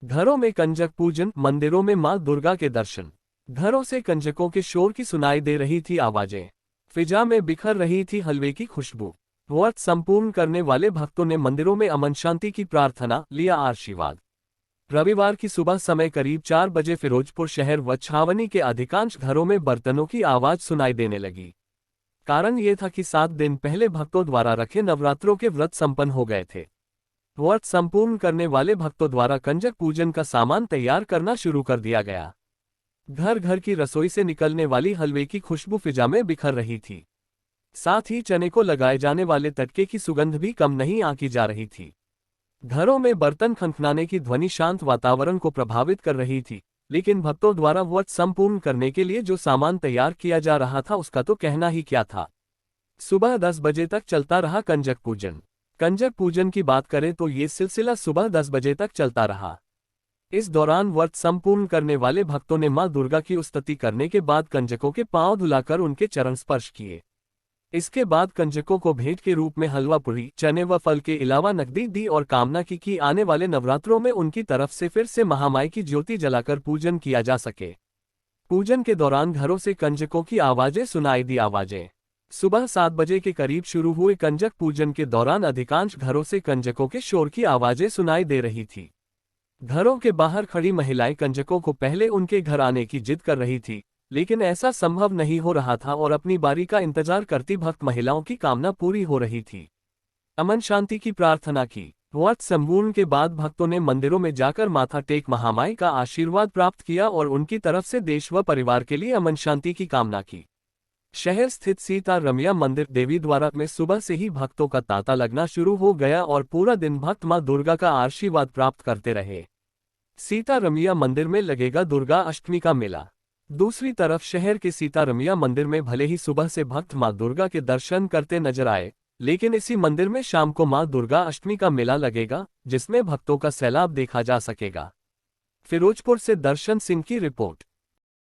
घरों में कंजक पूजन, मंदिरों में मां दुर्गा के दर्शन। घरों से कंजकों के शोर की सुनाई दे रही थी आवाजें। फिजा में बिखर रही थी हलवे की खुशबू। व्रत संपूर्ण करने वाले भक्तों ने मंदिरों में अमन शांति की प्रार्थना, लिया आशीर्वाद। रविवार की सुबह समय करीब 4 बजे फिरोजपुर शहर व छावनी के अधिकांश घरों में बर्तनों की आवाज सुनाई देने लगी। कारण ये था कि 7 दिन पहले भक्तों द्वारा रखे नवरात्रों के व्रत संपन्न हो गए थे। व्रत संपूर्ण करने वाले भक्तों द्वारा कंजक पूजन का सामान तैयार करना शुरू कर दिया गया। घर घर की रसोई से निकलने वाली हलवे की खुशबू फिजा में बिखर रही थी। साथ ही चने को लगाए जाने वाले तटके की सुगंध भी कम नहीं आंकी जा रही थी। घरों में बर्तन खनखनाने की ध्वनि शांत वातावरण को प्रभावित कर रही थी, लेकिन भक्तों द्वारा व्रत संपूर्ण करने के लिए जो सामान तैयार किया जा रहा था उसका तो कहना ही क्या था। सुबह 10 बजे तक चलता रहा कंजक पूजन। कंजक पूजन की बात करें तो ये सिलसिला सुबह 10 बजे तक चलता रहा। इस दौरान व्रत संपूर्ण करने वाले भक्तों ने मां दुर्गा की स्तुति करने के बाद कंजकों के पांव धुलाकर उनके चरण स्पर्श किए। इसके बाद कंजकों को भेंट के रूप में हलवा पूरी, चने व फल के अलावा नकदी दी और कामना की कि आने वाले नवरात्रों में उनकी तरफ से फिर से महामाई की ज्योति जलाकर पूजन किया जा सके। पूजन के दौरान घरों से कंजकों की आवाजें सुनाई दी। आवाजें सुबह 7 बजे के करीब शुरू हुए कंजक पूजन के दौरान अधिकांश घरों से कंजकों के शोर की आवाजें सुनाई दे रही थी। घरों के बाहर खड़ी महिलाएं कंजकों को पहले उनके घर आने की जिद कर रही थी, लेकिन ऐसा संभव नहीं हो रहा था और अपनी बारी का इंतजार करती भक्त महिलाओं की कामना पूरी हो रही थी। अमन शांति की प्रार्थना की। व्रत संपूर्ण के बाद भक्तों ने मंदिरों में जाकर माथा टेक महामाई का आशीर्वाद प्राप्त किया और उनकी तरफ से देश व परिवार के लिए अमन शांति की कामना की। शहर स्थित सीता रमैया मंदिर देवी द्वारा में सुबह से ही भक्तों का तांता लगना शुरू हो गया और पूरा दिन भक्त मां दुर्गा का आशीर्वाद प्राप्त करते रहे। सीता रमैया मंदिर में लगेगा दुर्गा अष्टमी का मेला। दूसरी तरफ शहर के सीता रमैया मंदिर में भले ही सुबह से भक्त मां दुर्गा के दर्शन करते नजर आए, लेकिन इसी मंदिर में शाम को मां दुर्गा अष्टमी का मेला लगेगा, जिसमें भक्तों का सैलाब देखा जा सकेगा। फिरोजपुर से दर्शन सिंह की रिपोर्ट।